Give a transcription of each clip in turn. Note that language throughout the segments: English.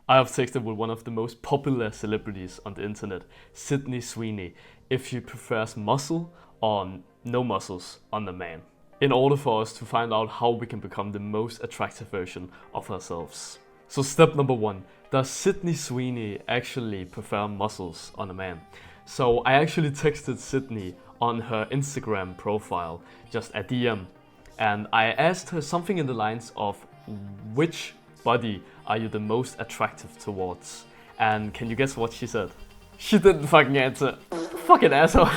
I have texted with one of the most popular celebrities on the internet, Sydney Sweeney, if she prefers muscle or no muscles on the man, in order for us to find out how we can become the most attractive version of ourselves. So step number 1, does Sydney Sweeney actually prefer muscles on a man? So I actually texted Sydney on her Instagram profile, just a DM, and I asked her something in the lines of, which body are you the most attractive towards? And can you guess what she said? She didn't fucking answer. Fucking asshole.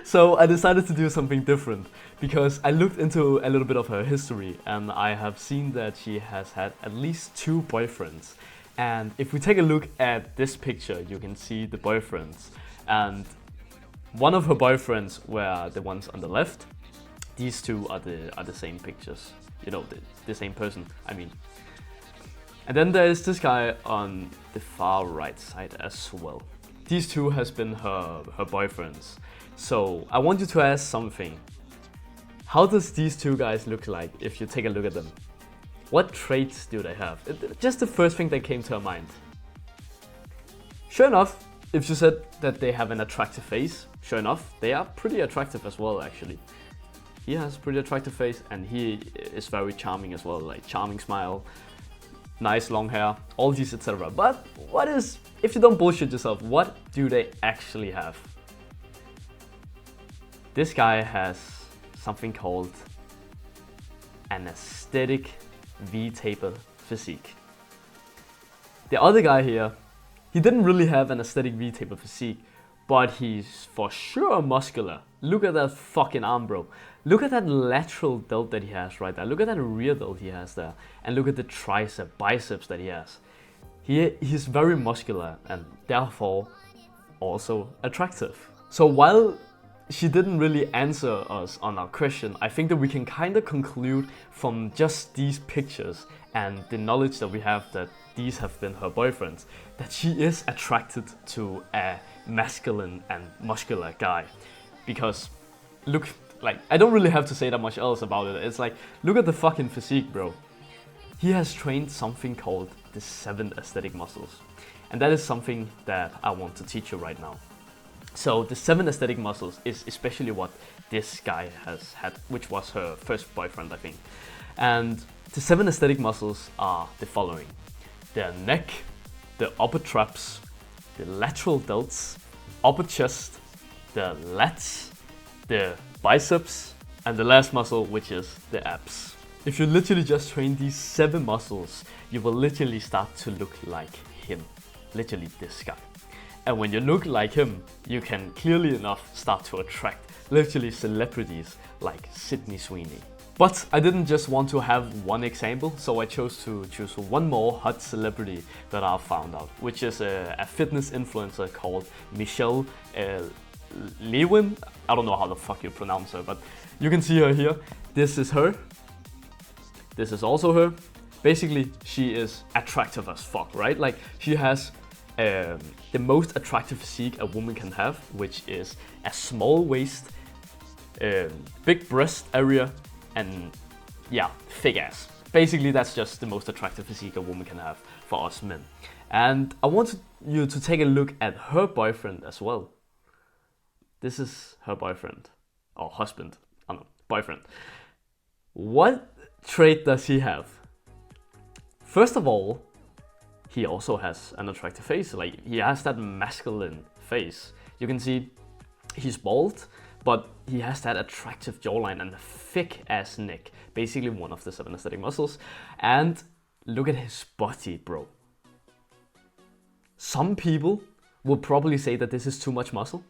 So I decided to do something different because I looked into a little bit of her history and I have seen that she has had at least 2 boyfriends. And if we take a look at this picture, you can see the boyfriends. And one of her boyfriends were the ones on the left. These 2 are the same pictures. You know, the same person, I mean. And then there is this guy on the far right side as well. These 2 has been her boyfriends. So I want you to ask something. How does these 2 guys look like if you take a look at them? What traits do they have? Just the first thing that came to her mind. Sure enough, if you said that they have an attractive face, sure enough, they are pretty attractive as well actually. He has a pretty attractive face and he is very charming as well, like charming smile, nice long hair, all these etc. But what is, if you don't bullshit yourself, what do they actually have? This guy has something called an aesthetic V-taper physique. The other guy here, he didn't really have an aesthetic V-taper physique, but he's for sure muscular. Look at that fucking arm, bro. Look at that lateral delt that he has right there. Look at that rear delt he has there. And look at the tricep, biceps that he has. He's very muscular and therefore also attractive. So while she didn't really answer us on our question, I think that we can kind of conclude from just these pictures and the knowledge that we have that these have been her boyfriends, that she is attracted to a masculine and muscular guy. Because look, like, I don't really have to say that much else about it. It's like, look at the fucking physique, bro. He has trained something called the 7 aesthetic muscles. And that is something that I want to teach you right now. So the 7 aesthetic muscles is especially what this guy has had, which was her first boyfriend, I think. And the 7 aesthetic muscles are the following: the neck, the upper traps, the lateral delts, upper chest, the lats, the biceps, and the last muscle, which is the abs. If you literally just train these 7 muscles, you will literally start to look like him. Literally this guy. And when you look like him, you can clearly enough start to attract literally celebrities like Sydney Sweeney. But I didn't just want to have one example, so I chose to choose one more hot celebrity that I found out, which is a fitness influencer called Michelle Lewin. I don't know how the fuck you pronounce her, but you can see her here. This is her. This is also her. Basically, she is attractive as fuck, right? Like, she has the most attractive physique a woman can have, which is a small waist, big breast area, and yeah, thick ass. Basically, that's just the most attractive physique a woman can have for us men. And I want you to take a look at her boyfriend as well. This is her boyfriend, or husband, I don't know, boyfriend. What trait does he have? First of all, he also has an attractive face. Like, he has that masculine face. You can see he's bald, but he has that attractive jawline and a thick ass neck. Basically one of the 7 aesthetic muscles. And look at his body, bro. Some people would probably say that this is too much muscle.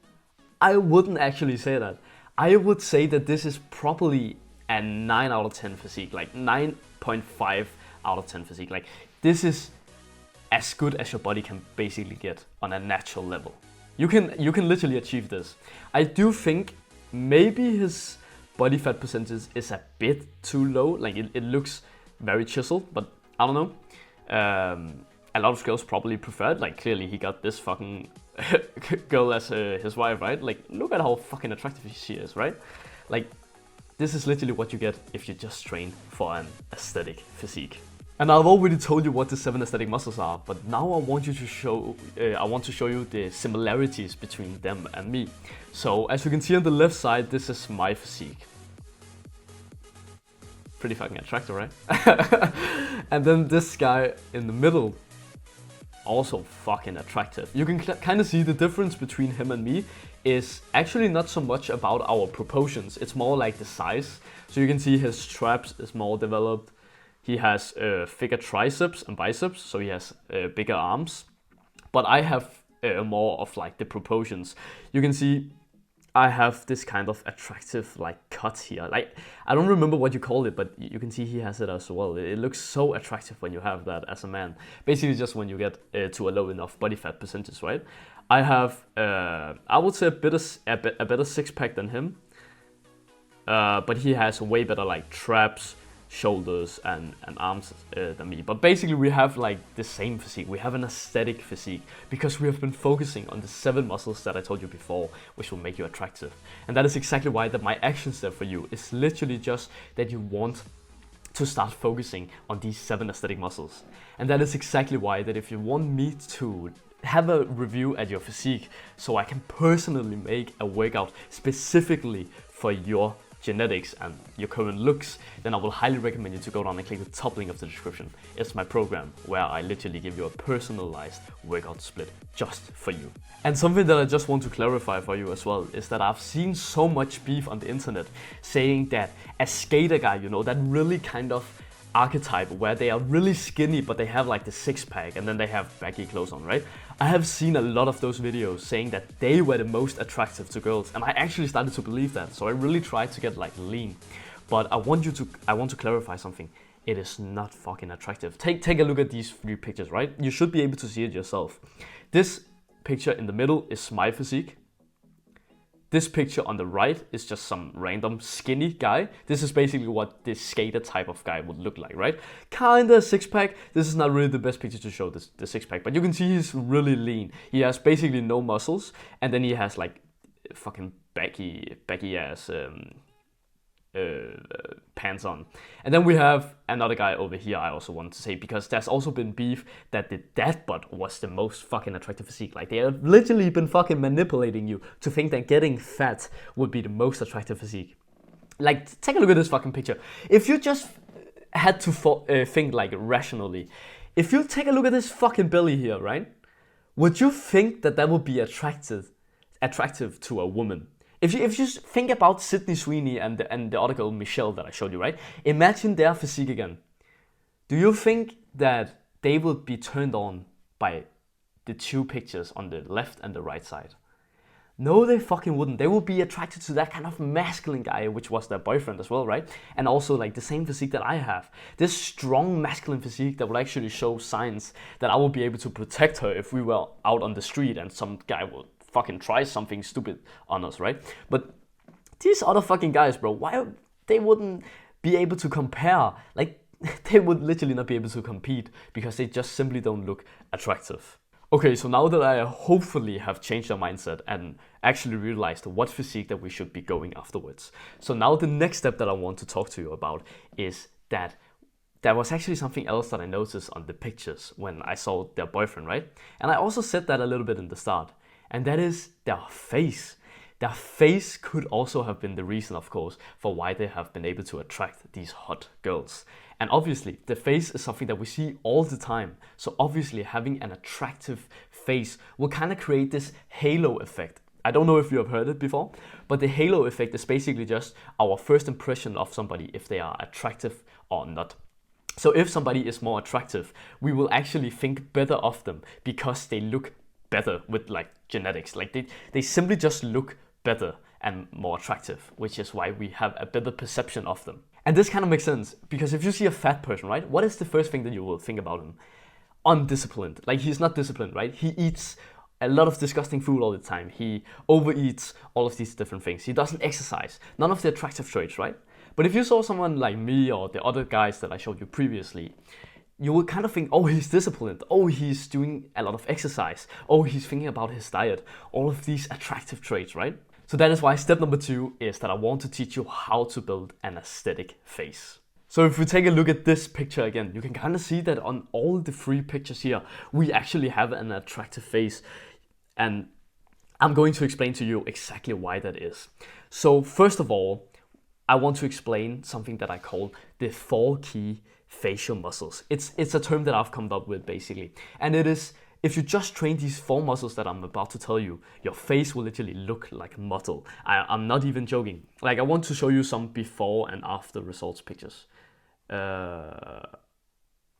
I wouldn't actually say that. I would say that this is probably a 9 out of 10 physique, like 9.5 out of 10 physique. Like, this is as good as your body can basically get on a natural level. You can literally achieve this. I do think maybe his body fat percentage is a bit too low. Like, it looks very chiseled, but I don't know. A lot of girls probably prefer it. Like, clearly he got this fucking girl as his wife, right? Like, look at how fucking attractive she is, right? Like, this is literally what you get if you just train for an aesthetic physique. And I've already told you what the 7 aesthetic muscles are, but now I want to show you the similarities between them and me. So as you can see on the left side, this is my physique. Pretty fucking attractive, right? And then this guy in the middle, also fucking attractive. You can kind of see the difference between him and me is actually not so much about our proportions, it's more like the size. So you can see his traps is more developed. He has thicker triceps and biceps, so he has bigger arms. But I have more of like the proportions. You can see I have this kind of attractive like cut here. Like, I don't remember what you call it, but you can see he has it as well. It looks so attractive when you have that as a man. Basically just when you get to a low enough body fat percentage, right? I have, I would say a better six pack than him. But he has way better like traps, shoulders and arms than me. But basically we have like the same physique. We have an aesthetic physique because we have been focusing on the 7 muscles that I told you before, which will make you attractive. And that is exactly why that my action step for you is literally just that you want to start focusing on these 7 aesthetic muscles. And that is exactly why that if you want me to have a review at your physique so I can personally make a workout specifically for your genetics and your current looks, then I will highly recommend you to go down and click the top link of the description. It's my program where I literally give you a personalized workout split just for you. And something that I just want to clarify for you as well is that I've seen so much beef on the internet saying that a skater guy, you know, that really kind of archetype where they are really skinny but they have like the 6-pack and then they have baggy clothes on, right? I have seen a lot of those videos saying that they were the most attractive to girls, and I actually started to believe that, so I really tried to get like lean. But I want to clarify something. It is not fucking attractive. Take a look at these 3 pictures, right? You should be able to see it yourself. This picture in the middle is my physique. This picture on the right is just some random skinny guy. This is basically what this skater type of guy would look like, right? Kinda 6-pack. This is not really the best picture to show the 6-pack, but you can see he's really lean. He has basically no muscles, and then he has like fucking baggy ass pants on. And then we have another guy over here I also want to say, because there's also been beef that the dad bod was the most fucking attractive physique. Like, they have literally been fucking manipulating you to think that getting fat would be the most attractive physique. Like, take a look at this fucking picture. If you just had to think like rationally, if you take a look at this fucking belly here, right? Would you think that that would be attractive to a woman? If you just think about Sydney Sweeney and the other girl Michelle that I showed you, right? Imagine their physique again. Do you think that they would be turned on by the 2 pictures on the left and the right side? No, they fucking wouldn't. They would be attracted to that kind of masculine guy, which was their boyfriend as well, right? And also like the same physique that I have. This strong masculine physique that would actually show signs that I would be able to protect her if we were out on the street and some guy would fucking try something stupid on us, right? But these other fucking guys, bro, why they wouldn't be able to compare? Like, they would literally not be able to compete because they just simply don't look attractive. Okay, so now that I hopefully have changed our mindset and actually realized what physique that we should be going afterwards. So now the next step that I want to talk to you about is that there was actually something else that I noticed on the pictures when I saw their boyfriend, right? And I also said that a little bit in the start. And that is their face. Their face could also have been the reason, of course, for why they have been able to attract these hot girls. And obviously, the face is something that we see all the time. So obviously, having an attractive face will kind of create this halo effect. I don't know if you have heard it before, but the halo effect is basically just our first impression of somebody, if they are attractive or not. So if somebody is more attractive, we will actually think better of them because they look better with like genetics. Like they simply just look better and more attractive, which is why we have a better perception of them. And this kind of makes sense because if you see a fat person, right, what is the first thing that you will think about him? Undisciplined. Like, he's not disciplined, right? He eats a lot of disgusting food all the time. He overeats, all of these different things. He doesn't exercise. None of the attractive traits, right? But if you saw someone like me or the other guys that I showed you previously, you will kind of think, oh, he's disciplined. Oh, he's doing a lot of exercise. Oh, he's thinking about his diet. All of these attractive traits, right? So that is why step number 2 is that I want to teach you how to build an aesthetic face. So if we take a look at this picture again, you can kind of see that on all the 3 pictures here, we actually have an attractive face. And I'm going to explain to you exactly why that is. So first of all, I want to explain something that I call the 4 key facial muscles. It's a term that I've come up with basically. And it is, if you just train these 4 muscles that I'm about to tell you, your face will literally look like a model. I'm not even joking. Like, I want to show you some before and after results pictures.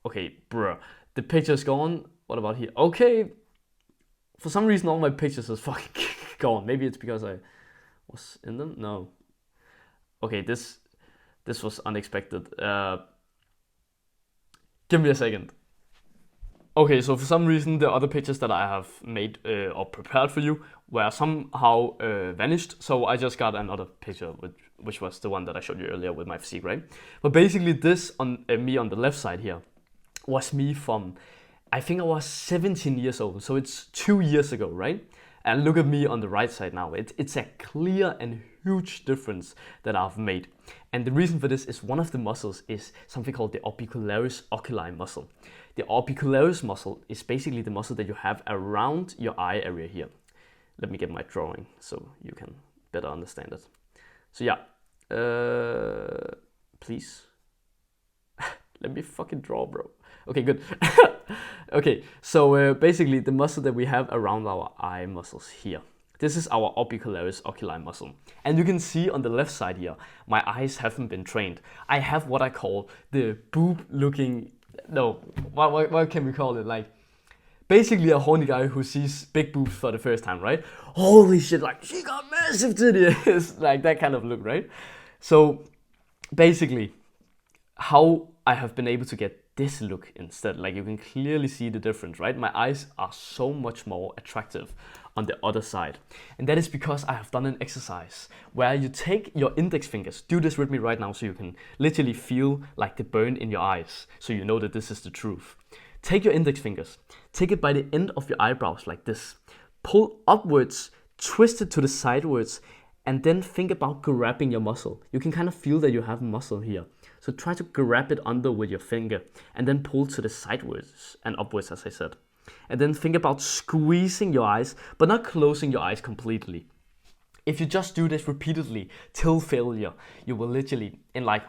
Okay, bruh. The picture's gone. What about here? Okay. For some reason, all my pictures is fucking gone. Maybe it's because I was in them? No. Okay, this was unexpected. Give me a second. Okay, so for some reason, the other pictures that I have made or prepared for you were somehow vanished. So I just got another picture, which was the one that I showed you earlier with my physique, right? But basically, this on me on the left side here was me from, I think I was 17 years old. So it's 2 years ago, right? And look at me on the right side now. It's a clear and huge difference that I've made. And the reason for this is one of the muscles is something called the orbicularis oculi muscle. The orbicularis muscle is basically the muscle that you have around your eye area here. Let me get my drawing so you can better understand it. So yeah, please. Let me fucking draw, bro. Okay, good. Okay, so basically the muscle that we have around our eye muscles here. This is our orbicularis oculi muscle. And you can see on the left side here, my eyes haven't been trained. I have what I call the boob looking, no, what can we call it? Like, basically a horny guy who sees big boobs for the first time, right? Holy shit, like, she got massive titties. Like that kind of look, right? So basically, how I have been able to get this look instead, like you can clearly see the difference, right? My eyes are so much more attractive on the other side. And that is because I have done an exercise where you take your index fingers, do this with me right now so you can literally feel like the burn in your eyes, so you know that this is the truth. Take your index fingers, take it by the end of your eyebrows like this, pull upwards, twist it to the sidewards, and then think about grabbing your muscle. You can kind of feel that you have muscle here. So try to grab it under with your finger and then pull to the sideways and upwards, as I said. And then think about squeezing your eyes, but not closing your eyes completely. If you just do this repeatedly till failure, you will literally, in like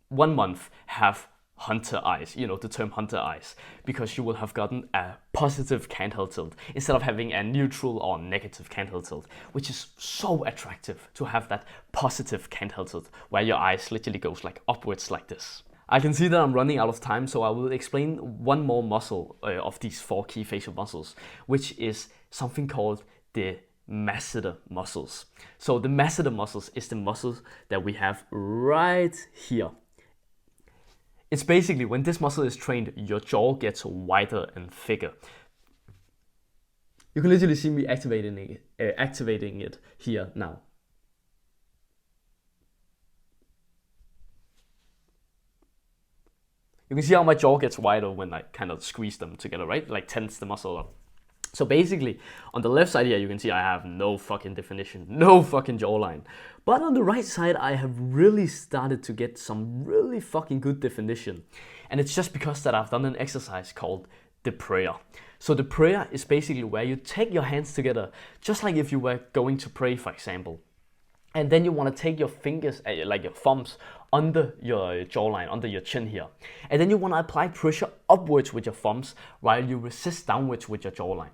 1 month, have hunter eyes, you know, the term hunter eyes, because you will have gotten a positive candle tilt instead of having a neutral or negative candle tilt, which is so attractive to have that positive candle tilt where your eyes literally goes like upwards like this. I can see that I'm running out of time, so I will explain one more muscle of these 4 key facial muscles, which is something called the masseter muscles. So the masseter muscles is the muscles that we have right here. It's basically when this muscle is trained, your jaw gets wider and thicker. You can literally see me activating it here now. You can see how my jaw gets wider when I kind of squeeze them together, right? Like tense the muscle up. So basically, on the left side here, you can see I have no fucking definition, no fucking jawline. But on the right side, I have really started to get some really fucking good definition. And it's just because that I've done an exercise called the prayer. So the prayer is basically where you take your hands together, just like if you were going to pray, for example. And then you want to take your fingers, like your thumbs, under your jawline, under your chin here. And then you want to apply pressure upwards with your thumbs while you resist downwards with your jawline.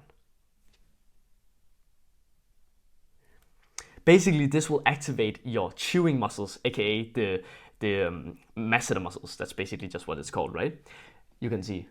Basically, this will activate your chewing muscles, aka the masseter muscles. That's basically just what it's called, right? You can see.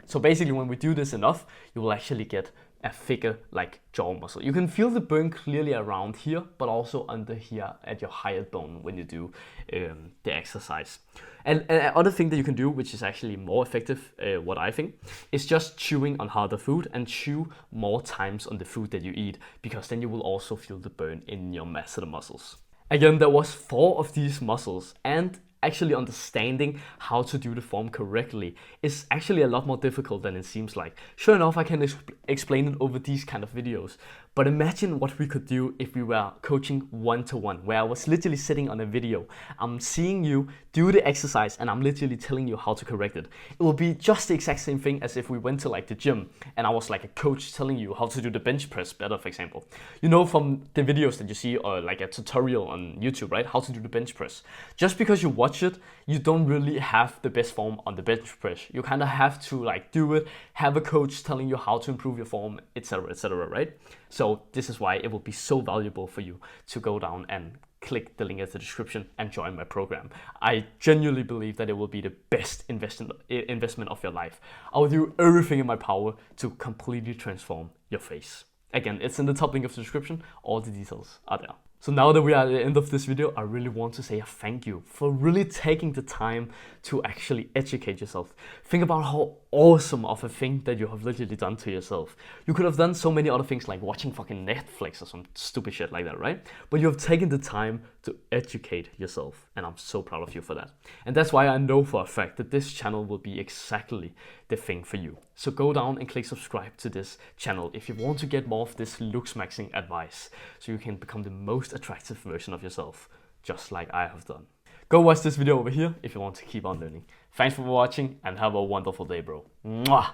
So basically, when we do this enough, you will actually get a thicker like jaw muscle. You can feel the burn clearly around here, but also under here at your hyoid bone when you do the exercise. And another thing that you can do, which is actually more effective, what I think, is just chewing on harder food and chew more times on the food that you eat, because then you will also feel the burn in your masseter muscles. Again, there was 4 of these muscles, and actually understanding how to do the form correctly is actually a lot more difficult than it seems like. Sure enough, I can explain it over these kind of videos, But imagine what we could do if we were coaching one-to-one, where I was literally sitting on a video. I'm seeing you do the exercise and I'm literally telling you how to correct it. It will be just the exact same thing as if we went to like the gym and I was like a coach telling you how to do the bench press better, for example. You know, from the videos that you see, or like a tutorial on YouTube, right? How to do the bench press. Just because you watch it, you don't really have the best form on the bench press. You kind of have to like do it, have a coach telling you how to improve your form, etc., right? So this is why it will be so valuable for you to go down and click the link in the description and join my program. I genuinely believe that it will be the best investment of your life. I will do everything in my power to completely transform your face. Again, it's in the top link of the description. All the details are there. So now that we are at the end of this video, I really want to say a thank you for really taking the time to actually educate yourself. Think about how awesome of a thing that you have literally done to yourself. You could have done so many other things like watching fucking Netflix or some stupid shit like that, right? But you have taken the time to educate yourself, and I'm so proud of you for that. And that's why I know for a fact that this channel will be exactly the thing for you. So go down and click subscribe to this channel if you want to get more of this looks maxing advice, so you can become the most attractive version of yourself, just like I have done. Go watch this video over here if you want to keep on learning. Thanks for watching and have a wonderful day, bro. Mwah!